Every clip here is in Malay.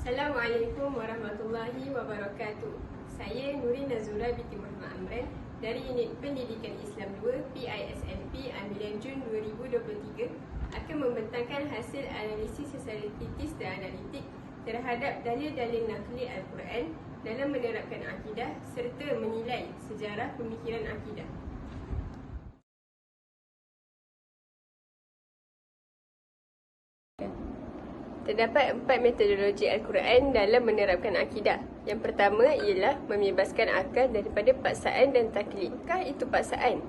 Assalamualaikum warahmatullahi wabarakatuh. Saya Nuri Nazura binti Muhammad Amran dari Unit Pendidikan Islam 2 PISLP Ambilan Jun 2023 akan membentangkan hasil analisis secara kritis dan analitik terhadap dalil-dalil nakli Al-Quran dalam menerapkan akidah serta menilai sejarah pemikiran akidah. Terdapat 4 metodologi Al-Quran dalam menerapkan akidah. Yang pertama ialah membebaskan akal daripada paksaan dan taklid. Apakah itu paksaan?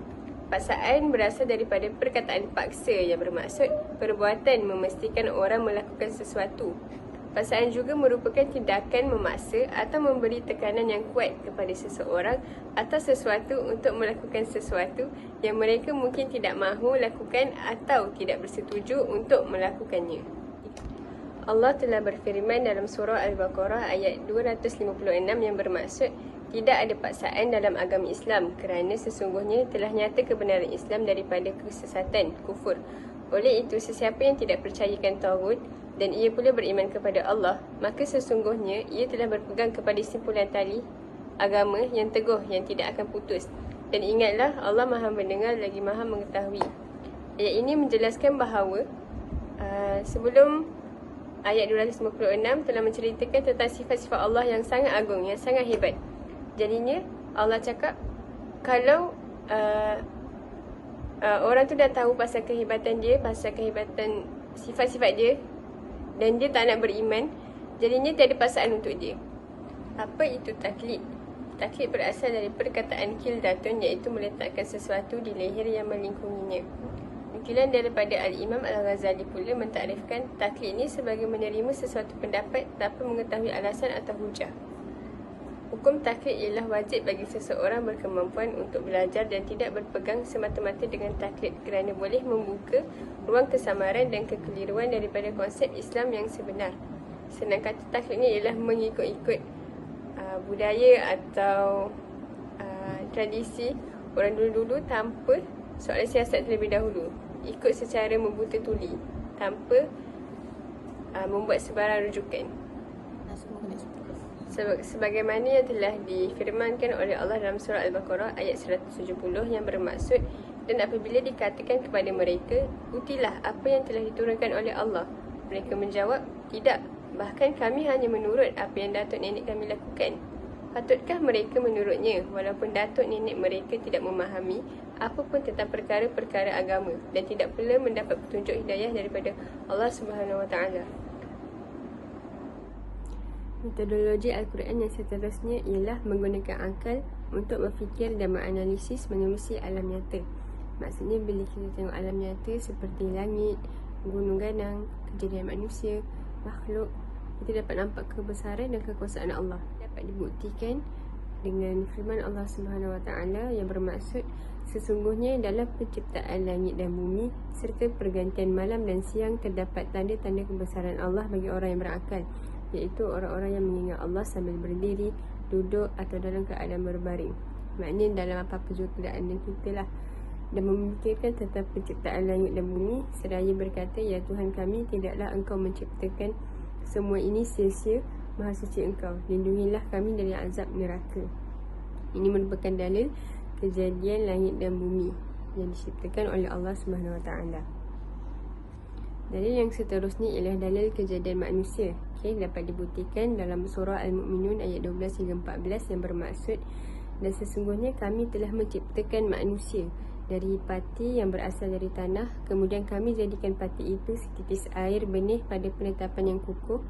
Paksaan berasal daripada perkataan paksa yang bermaksud perbuatan memastikan orang melakukan sesuatu. Paksaan juga merupakan tindakan memaksa atau memberi tekanan yang kuat kepada seseorang atau sesuatu untuk melakukan sesuatu yang mereka mungkin tidak mahu lakukan atau tidak bersetuju untuk melakukannya. Allah telah berfirman dalam surah Al-Baqarah ayat 256 yang bermaksud tidak ada paksaan dalam agama Islam kerana sesungguhnya telah nyata kebenaran Islam daripada kesesatan, kufur. Oleh itu, sesiapa yang tidak percayakan Taghut dan ia pula beriman kepada Allah, maka sesungguhnya ia telah berpegang kepada simpulan tali agama yang teguh yang tidak akan putus. Dan ingatlah, Allah Maha mendengar lagi Maha mengetahui. Ayat ini menjelaskan bahawa sebelum ayat 256 telah menceritakan tentang sifat-sifat Allah yang sangat agung, yang sangat hebat. Jadinya Allah cakap kalau orang tu dah tahu pasal kehebatan dia, pasal kehebatan sifat-sifat dia dan dia tak nak beriman, jadinya tiada paksaan untuk dia. Apa itu taklid? Taklid berasal dari perkataan kildatun, iaitu meletakkan sesuatu di leher yang melingkunginya. Nukilan daripada Al-Imam Al-Ghazali pula mentakrifkan taklid ini sebagai menerima sesuatu pendapat tanpa mengetahui alasan atau hujah. Hukum taklid ialah wajib bagi seseorang berkemampuan untuk belajar dan tidak berpegang semata-mata dengan taklid kerana boleh membuka ruang kesamaran dan kekeliruan daripada konsep Islam yang sebenar. Senang kata, taklid ini ialah mengikut-ikut budaya atau tradisi orang dulu-dulu tanpa soalan siasat terlebih dahulu, ikut secara membuta tuli tanpa membuat sebarang rujukan. Sebagaimana yang telah difirmankan oleh Allah dalam surah Al-Baqarah ayat 170 yang bermaksud, dan apabila dikatakan kepada mereka, utilah apa yang telah diturunkan oleh Allah, mereka menjawab, tidak, bahkan kami hanya menurut apa yang datuk nenek kami lakukan. Patutkah mereka menurutnya walaupun datuk nenek mereka tidak memahami apapun tentang perkara-perkara agama dan tidak pula mendapat petunjuk hidayah daripada Allah Subhanahu Wa Taala? Metodologi Al-Quran yang seterusnya ialah menggunakan akal untuk berfikir dan menganalisis menerusi alam nyata. Maksudnya bila kita tengok alam nyata seperti langit, gunung ganang, kejadian manusia, makhluk, kita dapat nampak kebesaran dan kekuasaan Allah. Dapat dibuktikan dengan firman Allah Subhanahu Wa Taala yang bermaksud sesungguhnya dalam penciptaan langit dan bumi serta pergantian malam dan siang terdapat tanda-tanda kebesaran Allah bagi orang yang berakal, iaitu orang-orang yang mengingat Allah sambil berdiri, duduk atau dalam keadaan berbaring. Maknanya dalam apa-apa juga keadaan kita lah, dan memikirkan tentang penciptaan langit dan bumi seraya berkata, ya Tuhan kami, tidaklah Engkau menciptakan semua ini sia-sia, Maha suci Engkau, lindungilah kami dari azab neraka. Ini merupakan dalil kejadian langit dan bumi yang diciptakan oleh Allah Subhanahu Wa Taala. Dalil yang seterusnya ialah dalil kejadian manusia. Dapat dibuktikan dalam surah Al-Mu'minun ayat 12 hingga 14 yang bermaksud, dan sesungguhnya kami telah menciptakan manusia dari pati yang berasal dari tanah, kemudian kami jadikan pati itu setitis air benih pada penetapan yang kukuh.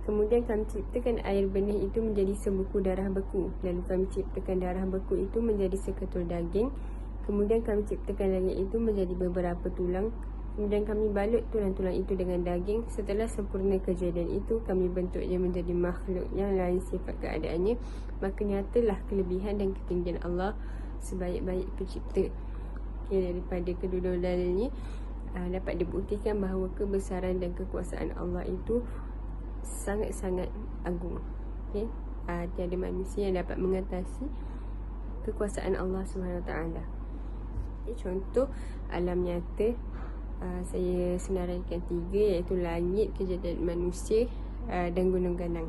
Kemudian kami ciptakan air benih itu menjadi sebuku darah beku. Lalu kami ciptakan darah beku itu menjadi seketul daging. Kemudian kami ciptakan daging itu menjadi beberapa tulang. Kemudian kami balut tulang-tulang itu dengan daging. Setelah sempurna kejadian itu, kami bentuknya menjadi makhluk yang lain sifat keadaannya. Maka nyatalah kelebihan dan ketinggian Allah sebaik-baik pencipta. Daripada kedua-dua dalil ini dapat dibuktikan bahawa kebesaran dan kekuasaan Allah itu sangat-sangat agung. Tiada manusia yang dapat mengatasi kekuasaan Allah Subhanahu Wa Taala. Contoh alam nyata, saya senaraikan 3, iaitu langit, kejadian manusia, dan gunung ganang.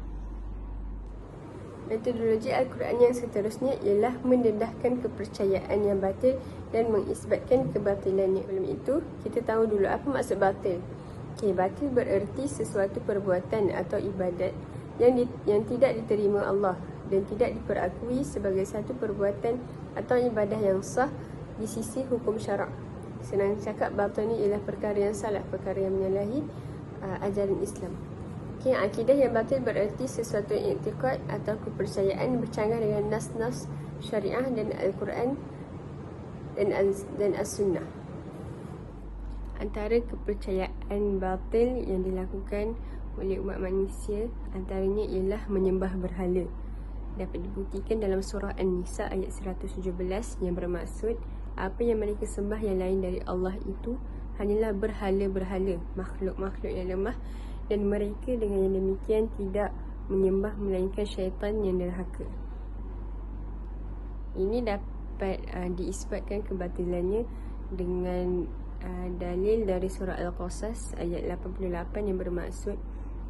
Metodologi Al-Quran yang seterusnya ialah mendedahkan kepercayaan yang batil dan mengisbatkan kebatilannya. Sebelum itu, kita tahu dulu apa maksud batil. Batil bererti sesuatu perbuatan atau ibadat yang tidak diterima Allah dan tidak diperakui sebagai satu perbuatan atau ibadah yang sah di sisi hukum syarak. Senang cakap, batil ni ialah perkara yang salah, perkara yang menyalahi ajaran Islam. Akidah yang batil bererti sesuatu yang i'tiqad atau kepercayaan bercanggah dengan nas-nas syariah dan Al-Quran dan As-Sunnah. Antara kepercayaan batil yang dilakukan oleh umat manusia antaranya ialah menyembah berhala. Dapat dibuktikan dalam surah An-Nisa ayat 117 yang bermaksud apa yang mereka sembah yang lain dari Allah itu hanyalah berhala-berhala, makhluk-makhluk yang lemah, dan mereka dengan yang demikian tidak menyembah melainkan syaitan yang derhaka. Ini dapat diisbatkan kebatilannya dengan dalil dari surah Al-Qasas ayat 88 yang bermaksud,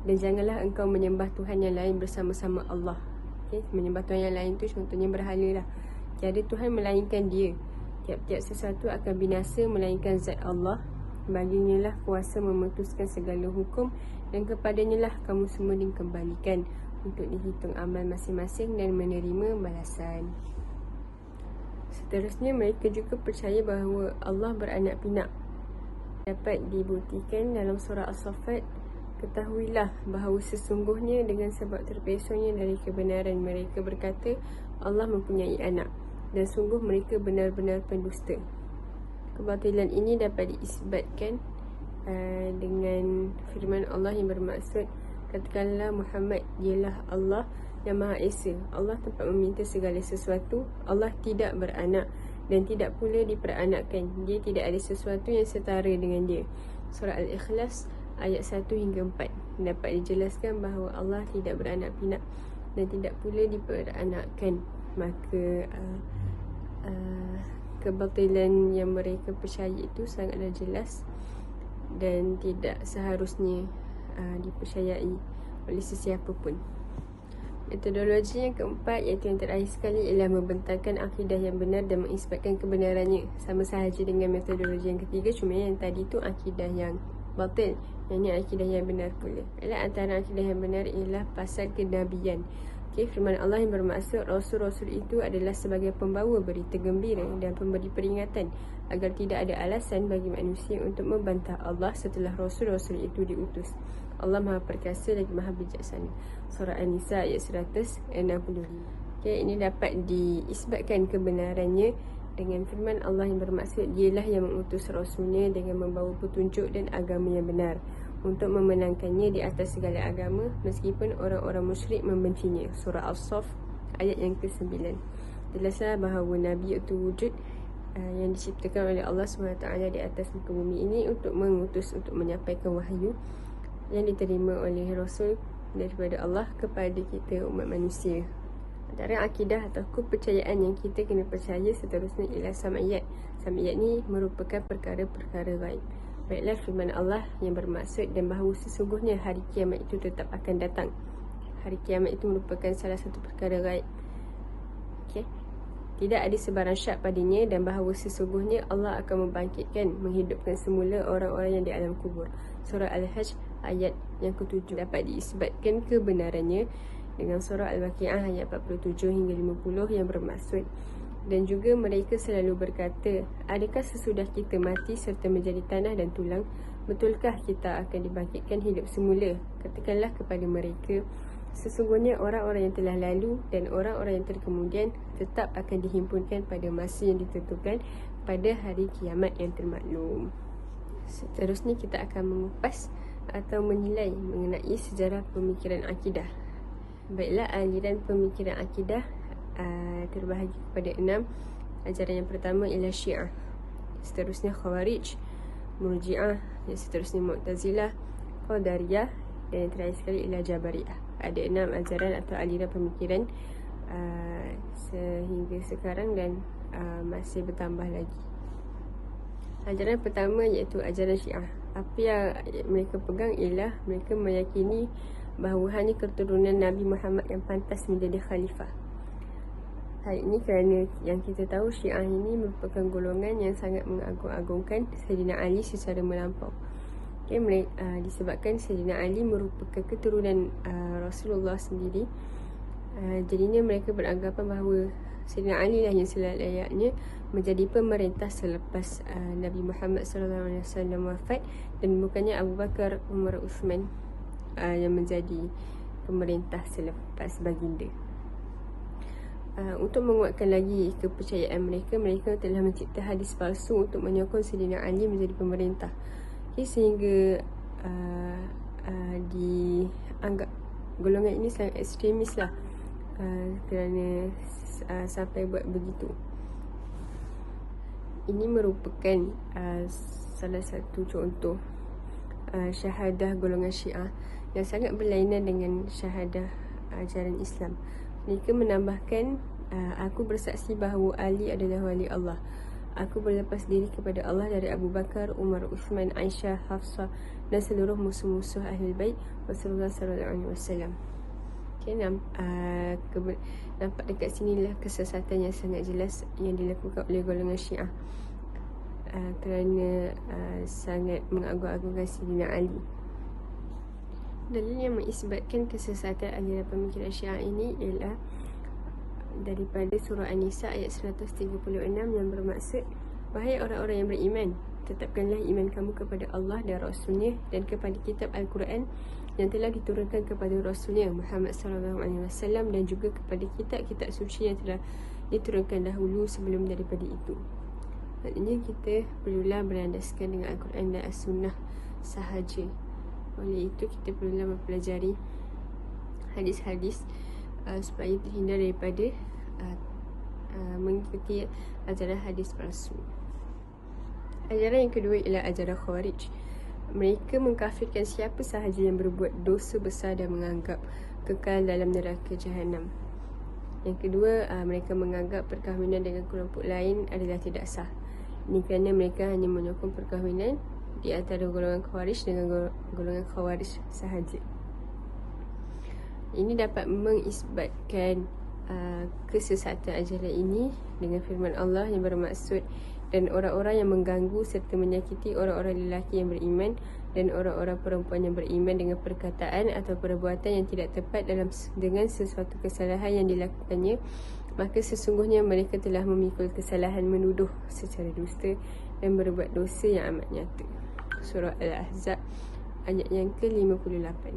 dan janganlah engkau menyembah Tuhan yang lain bersama-sama Allah. Menyembah Tuhan yang lain tu contohnya berhala lah. Tiada Tuhan melainkan Dia. Tiap-tiap sesuatu akan binasa melainkan zat Allah. Baginya lah kuasa memutuskan segala hukum, dan kepadanya lah kamu semua dikembalikan untuk dihitung amal masing-masing dan menerima balasan. Seterusnya, mereka juga percaya bahawa Allah beranak pinak. Dapat dibuktikan dalam surah As-Saffat, ketahuilah bahawa sesungguhnya dengan sebab terpesongnya dari kebenaran mereka berkata Allah mempunyai anak, dan sungguh mereka benar-benar pendusta. Kebatilan ini dapat diisbatkan dengan firman Allah yang bermaksud, katakanlah Muhammad ialah Allah yang Maha Esa. Allah tempat meminta segala sesuatu. Allah tidak beranak dan tidak pula diperanakkan. Dia tidak ada sesuatu yang setara dengan Dia. Surah Al-Ikhlas ayat 1 hingga 4 dapat dijelaskan bahawa Allah tidak beranak pinak dan tidak pula diperanakkan. Maka kebatilan yang mereka percaya itu sangatlah jelas dan tidak seharusnya dipercayai oleh sesiapa pun. Metodologi yang keempat, iaitu yang terakhir sekali, ialah membentangkan akidah yang benar dan mengisbatkan kebenarannya. Sama sahaja dengan metodologi yang ketiga, cuma yang tadi tu akidah yang batil, yang ini akidah yang benar pula. Antara akidah yang benar ialah pasal kenabian. Firman Allah yang bermaksud Rasul-Rasul itu adalah sebagai pembawa berita gembira dan pemberi peringatan agar tidak ada alasan bagi manusia untuk membantah Allah setelah Rasul-Rasul itu diutus. Allah Maha Perkasa lagi Maha Bijaksana. Surah An-Nisa ayat 165. Ini dapat diisbatkan kebenarannya dengan firman Allah yang bermaksud Dialah yang mengutus Rasulnya dengan membawa petunjuk dan agama yang benar untuk memenangkannya di atas segala agama meskipun orang-orang musyrik membencinya. Surah As-Saff ayat yang ke-9. Jelaslah bahawa Nabi itu wujud yang diciptakan oleh Allah SWT di atas muka bumi ini untuk mengutus, untuk menyampaikan wahyu yang diterima oleh Rasul daripada Allah kepada kita umat manusia. Antara akidah atau kepercayaan yang kita kena percaya seterusnya ialah sam'iyat. Sam'iyat ni merupakan perkara-perkara gaib. Baiklah firman Allah yang bermaksud dan bahawa sesungguhnya hari kiamat itu tetap akan datang. Hari kiamat itu merupakan salah satu perkara gaib. Tidak ada sebarang syak padanya dan bahawa sesungguhnya Allah akan membangkitkan, menghidupkan semula orang-orang yang di alam kubur. Surah Al-Hajj ayat yang ke-7 dapat diisbatkan kebenarannya dengan surah Al-Waqi'ah ayat 47 hingga 50 yang bermaksud, dan juga mereka selalu berkata, adakah sesudah kita mati serta menjadi tanah dan tulang, betulkah kita akan dibangkitkan hidup semula? Katakanlah kepada mereka, sesungguhnya orang-orang yang telah lalu dan orang-orang yang terkemudian tetap akan dihimpunkan pada masa yang ditentukan pada hari kiamat yang termaklum. Seterusnya kita akan mengupas atau menilai mengenai sejarah pemikiran akidah. Baiklah, aliran pemikiran akidah terbahagi kepada 6. Ajaran yang pertama ialah Syiah, seterusnya Khawarij, Murji'ah, yang seterusnya Mu'tazilah, Qadariyah, dan yang terakhir sekali ialah Jabariyah. Ada 6 ajaran atau aliran pemikiran sehingga sekarang dan masih bertambah lagi. Ajaran pertama iaitu ajaran Syiah. Apa yang mereka pegang ialah mereka meyakini bahawa hanya keturunan Nabi Muhammad yang pantas menjadi khalifah. Hal ini kerana yang kita tahu Syiah ini merupakan golongan yang sangat mengagung-agungkan Sayyidina Ali secara melampau. Disebabkan Sayyidina Ali merupakan keturunan Rasulullah sendiri, jadinya mereka beranggapan bahawa Sayyidina Ali lah yang selayaknya menjadi pemerintah selepas Nabi Muhammad SAW wafat, dan bukannya Abu Bakar, Umar, Uthman yang menjadi pemerintah selepas baginda. Untuk menguatkan lagi kepercayaan mereka, mereka telah mencipta hadis palsu untuk menyokong Sayyidina Ali menjadi pemerintah. Sehingga dianggap golongan ini sangat ekstremis lah, kerana sampai buat begitu. Ini merupakan salah satu contoh syahadah golongan Syiah yang sangat berlainan dengan syahadah ajaran Islam. Mereka menambahkan, aku bersaksi bahawa Ali adalah wali Allah. Aku berlepas diri kepada Allah dari Abu Bakar, Umar, Uthman, Aisyah, Hafsah dan seluruh musuh-musuh Ahlul Bait Rasulullah SAW. Nampak dekat sinilah kesesatan yang sangat jelas yang dilakukan oleh golongan Syiah, kerana sangat mengagung-agungkan Sayyidina Ali. Dalil yang mengisbatkan kesesatan ajaran pemikiran Syiah ini ialah daripada surah An-Nisa ayat 136 yang bermaksud, wahai orang-orang yang beriman, tetapkanlah iman kamu kepada Allah dan Rasulnya dan kepada kitab Al-Quran yang telah diturunkan kepada Rasulnya Muhammad SAW dan juga kepada kitab-kitab suci yang telah diturunkan dahulu sebelum daripada itu. Maksudnya kita perlulah berlandaskan dengan Al-Quran dan As-Sunnah sahaja. Oleh itu kita perlulah mempelajari hadis-hadis supaya terhindar daripada mengikuti ajaran hadis palsu. Ajaran yang kedua ialah ajaran Khawarij. Mereka mengkafirkan siapa sahaja yang berbuat dosa besar dan menganggap kekal dalam neraka Jahannam. Yang kedua, mereka menganggap perkahwinan dengan kelompok lain adalah tidak sah. Ini kerana mereka hanya menyokong perkahwinan di antara golongan Khawarij dengan golongan Khawarij sahaja. Ini dapat mengisbatkan kesesatan ajaran ini dengan firman Allah yang bermaksud, dan orang-orang yang mengganggu serta menyakiti orang-orang lelaki yang beriman dan orang-orang perempuan yang beriman dengan perkataan atau perbuatan yang tidak tepat dengan sesuatu kesalahan yang dilakukannya, maka sesungguhnya mereka telah memikul kesalahan menuduh secara dusta dan berbuat dosa yang amat nyata. Surah Al-Ahzab ayat yang ke-58.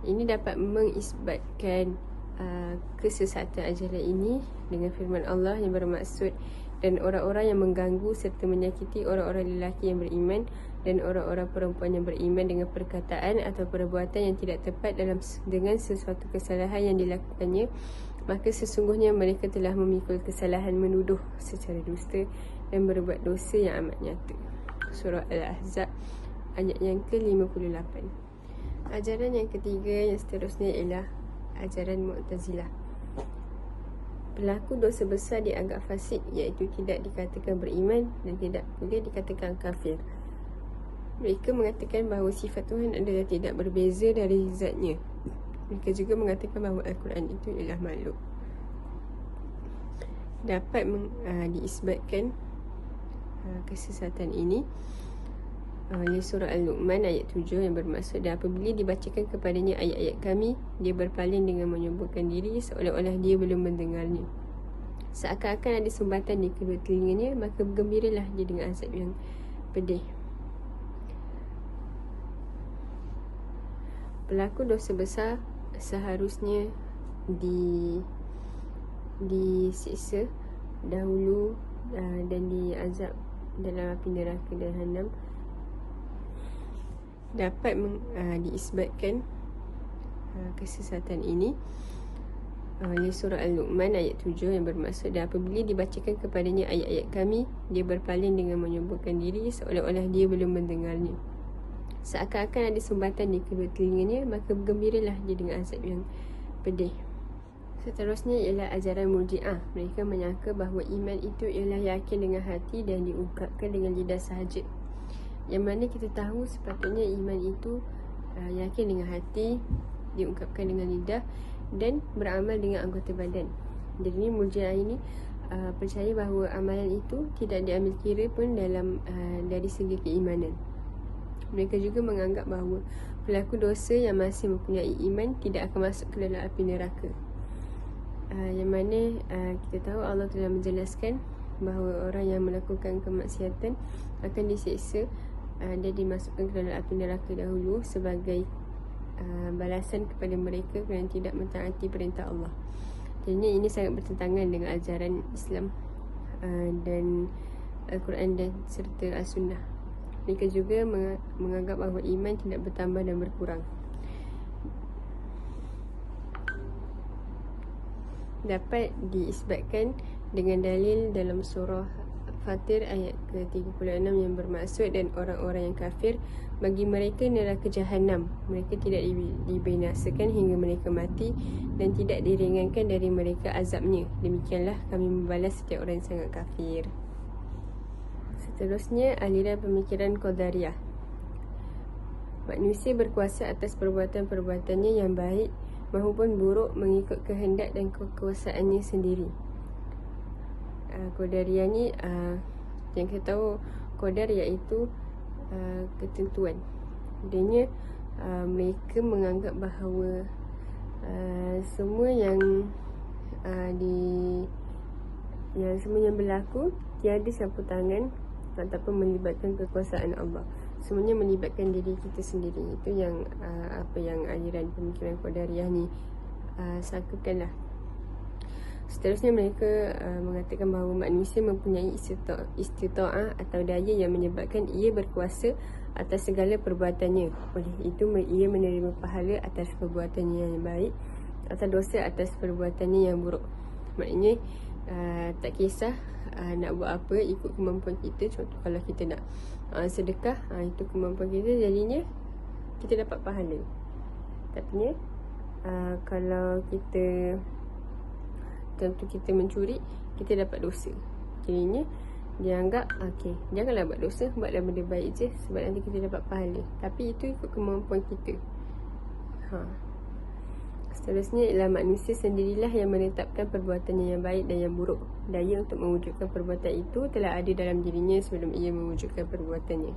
Ini dapat mengisbatkan kesesatan ajaran ini dengan firman Allah yang bermaksud, dan orang-orang yang mengganggu serta menyakiti orang-orang lelaki yang beriman dan orang-orang perempuan yang beriman dengan perkataan atau perbuatan yang tidak tepat dengan sesuatu kesalahan yang dilakukannya, maka sesungguhnya mereka telah memikul kesalahan menuduh secara dusta dan berbuat dosa yang amat nyata. Surah Al-Ahzab ayat yang ke-58. Ajaran yang ketiga yang seterusnya ialah ajaran Mu'tazilah. Pelaku dosa besar dianggap fasik, iaitu tidak dikatakan beriman dan tidak boleh dikatakan kafir. Mereka mengatakan bahawa sifat Tuhan adalah tidak berbeza dari zatnya. Mereka juga mengatakan bahawa Al-Quran itu ialah makhluk. Dapat diisbatkan kesesatan ini oleh surah Al-Luqman ayat 7 yang bermaksud, dan apabila dibacakan kepadanya ayat-ayat kami, dia berpaling dengan menyembuhkan diri seolah-olah dia belum mendengarnya. Seakan-akan ada sumbatan di kedua telinganya, maka bergembiralah dia dengan azab yang pedih. Pelaku dosa besar seharusnya disiksa dahulu dan diazab dalam api neraka Jahannam. Dapat diisbatkan kesesatan ini oleh surah Al-Luqman ayat 7 yang bermaksud, dan apabila dibacakan kepadanya ayat-ayat kami, dia berpaling dengan menyembuhkan diri seolah-olah dia belum mendengarnya. Seakan-akan ada sumbatan di kedua telinganya, maka bergembiralah dia dengan azab yang pedih. Seterusnya ialah ajaran Murji'ah. Mereka menyangka bahawa iman itu ialah yakin dengan hati dan diungkapkan dengan lidah sahaja. Yang mana kita tahu sepatutnya iman itu yakin dengan hati, diungkapkan dengan lidah, dan beramal dengan anggota badan. Jadi ni Murji'ah ini percaya bahawa amalan itu tidak diambil kira pun dalam dari segi keimanan. Mereka juga menganggap bahawa pelaku dosa yang masih mempunyai iman tidak akan masuk ke dalam api neraka. Yang mana kita tahu Allah telah menjelaskan bahawa orang yang melakukan kemaksiatan akan disiksa dan dimasukkan ke dalam api neraka dahulu sebagai balasan kepada mereka kerana tidak mentaati perintah Allah. Jadi ini sangat bertentangan dengan ajaran Islam dan Al-Quran dan serta As-Sunnah. Mereka juga menganggap bahawa iman tidak bertambah dan berkurang. Dapat diisbatkan dengan dalil dalam surah Fatir ayat ke-36 yang bermaksud, dan orang-orang yang kafir, bagi mereka neraka Jahannam, mereka tidak dibinasakan hingga mereka mati dan tidak diringankan dari mereka azabnya. Demikianlah kami membalas setiap orang yang sangat kafir. Seterusnya, aliran pemikiran Qadariyah. Manusia berkuasa atas perbuatan-perbuatannya yang baik maupun buruk mengikut kehendak dan kekuasaannya sendiri. Qadariyah ni yang kita tahu, qadar iaitu ketentuan. Adanya mereka menganggap bahawa semua yang semua yang berlaku tiada campur tangan ataupun melibatkan kekuasaan Allah. Semuanya melibatkan diri kita sendiri. Itu yang apa yang aliran pemikiran Qadariyah ni sangkakanlah. Seterusnya mereka mengatakan bahawa manusia mempunyai istita'ah atau daya yang menyebabkan ia berkuasa atas segala perbuatannya. Oleh itu ia menerima pahala atas perbuatannya yang baik atau dosa atas perbuatannya yang buruk. Maknanya tak kisah nak buat apa, ikut kemampuan kita. Contoh kalau kita nak sedekah, itu kemampuan kita, jadinya kita dapat pahala. Tapi kalau kita, contoh kita mencuri, kita dapat dosa. Jadinya dia anggap janganlah buat dosa, buatlah benda baik je sebab nanti kita dapat pahala. Tapi itu ikut kemampuan kita. Seterusnya ialah manusia sendirilah yang menetapkan perbuatannya yang baik dan yang buruk. Daya untuk mewujudkan perbuatan itu telah ada dalam dirinya sebelum ia mewujudkan perbuatannya.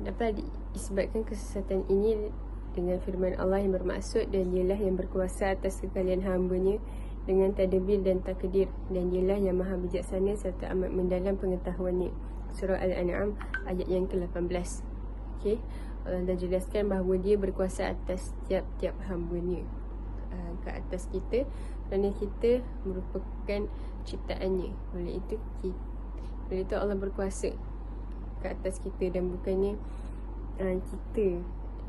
Dapat diisbatkan kesesatan ini dengan firman Allah yang bermaksud, dan dialah yang berkuasa atas sekalian hamba-Nya dengan tadbir dan takdir, dan dialah yang maha bijaksana serta amat mendalam pengetahuannya. Surah Al-An'am ayat yang ke-18. Allah dah jelaskan bahawa dia berkuasa atas tiap-tiap hamba-Nya, ke atas kita, kerana kita merupakan ciptaannya. Oleh itu Allah berkuasa ke atas kita, dan bukannya kita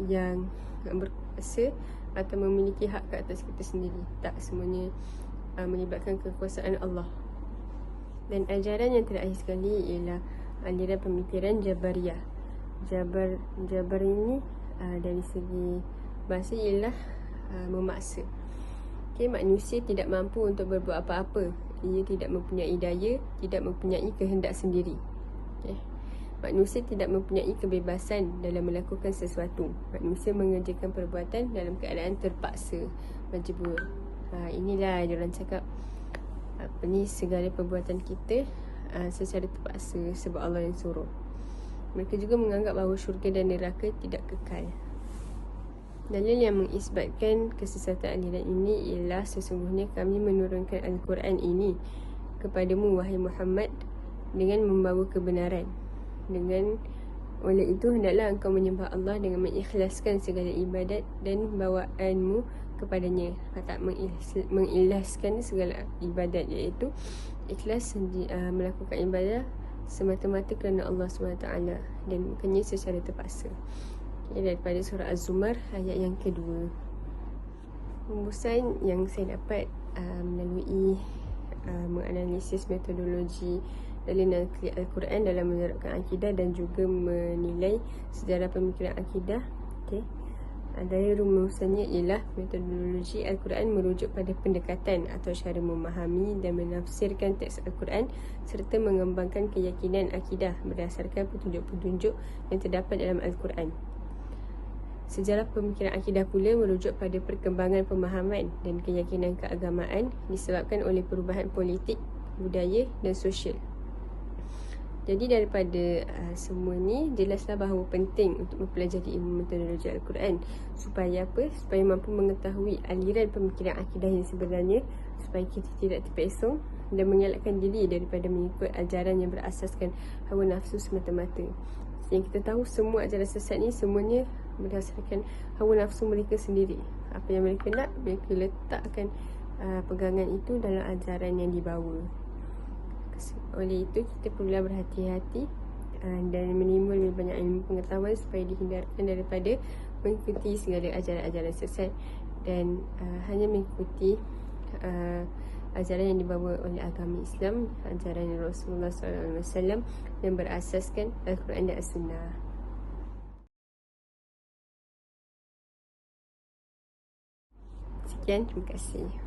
yang berkuasa atau memiliki hak ke atas kita sendiri. Tak, semuanya melibatkan kekuasaan Allah. Dan ajaran yang terakhir sekali ialah aliran pemikiran Jabariyah. Jabar ini dari segi bahasa ialah memaksa. Manusia tidak mampu untuk berbuat apa-apa. Ia tidak mempunyai daya, tidak mempunyai kehendak sendiri. Manusia tidak mempunyai kebebasan dalam melakukan sesuatu. Manusia mengerjakan perbuatan dalam keadaan terpaksa, majbur. Inilah dia orang cakap segala perbuatan kita secara terpaksa sebab Allah yang suruh. Mereka juga menganggap bahawa syurga dan neraka tidak kekal. Dalil yang mengisbatkan kesesatan aliran ini ialah sesungguhnya kami menurunkan Al-Quran ini kepadamu wahai Muhammad dengan membawa kebenaran. Oleh itu hendaklah engkau menyembah Allah dengan mengikhlaskan segala ibadat dan bawaanmu kepadanya. Tak mengikhlaskan segala ibadat, iaitu ikhlas melakukan ibadah semata-mata kerana Allah SWT dan bukannya secara terpaksa. Daripada surah Az-Zumar ayat yang kedua. Rumusan yang saya dapat melalui menganalisis metodologi dalil Al-Quran dalam menerapkan akidah dan juga menilai sejarah pemikiran akidah. Dari rumusannya ialah metodologi Al-Quran merujuk pada pendekatan atau cara memahami dan menafsirkan teks Al-Quran serta mengembangkan keyakinan akidah berdasarkan petunjuk-petunjuk yang terdapat dalam Al-Quran. Sejarah pemikiran akidah pula merujuk pada perkembangan pemahaman dan keyakinan keagamaan disebabkan oleh perubahan politik, budaya dan sosial. Jadi daripada semua ni, jelaslah bahawa penting untuk mempelajari ilmu metodologi Al-Quran. Supaya apa? Supaya mampu mengetahui aliran pemikiran akidah yang sebenarnya, supaya kita tidak terpesong dan mengelakkan diri daripada mengikut ajaran yang berasaskan hawa nafsu semata-mata. Yang kita tahu semua ajaran sesat ni semuanya berdasarkan hawa nafsu mereka sendiri. Apa yang mereka nak, mereka letakkan pegangan itu dalam ajaran yang dibawa. Oleh itu kita perlulah berhati-hati dan menimbul lebih banyak ilmu pengetahuan supaya dihindarkan daripada mengikuti segala ajaran-ajaran sesat dan hanya mengikuti ajaran yang dibawa oleh agama Islam, ajaran Rasulullah SAW yang berasaskan Al-Quran dan As-Sunnah. Sekian, terima kasih.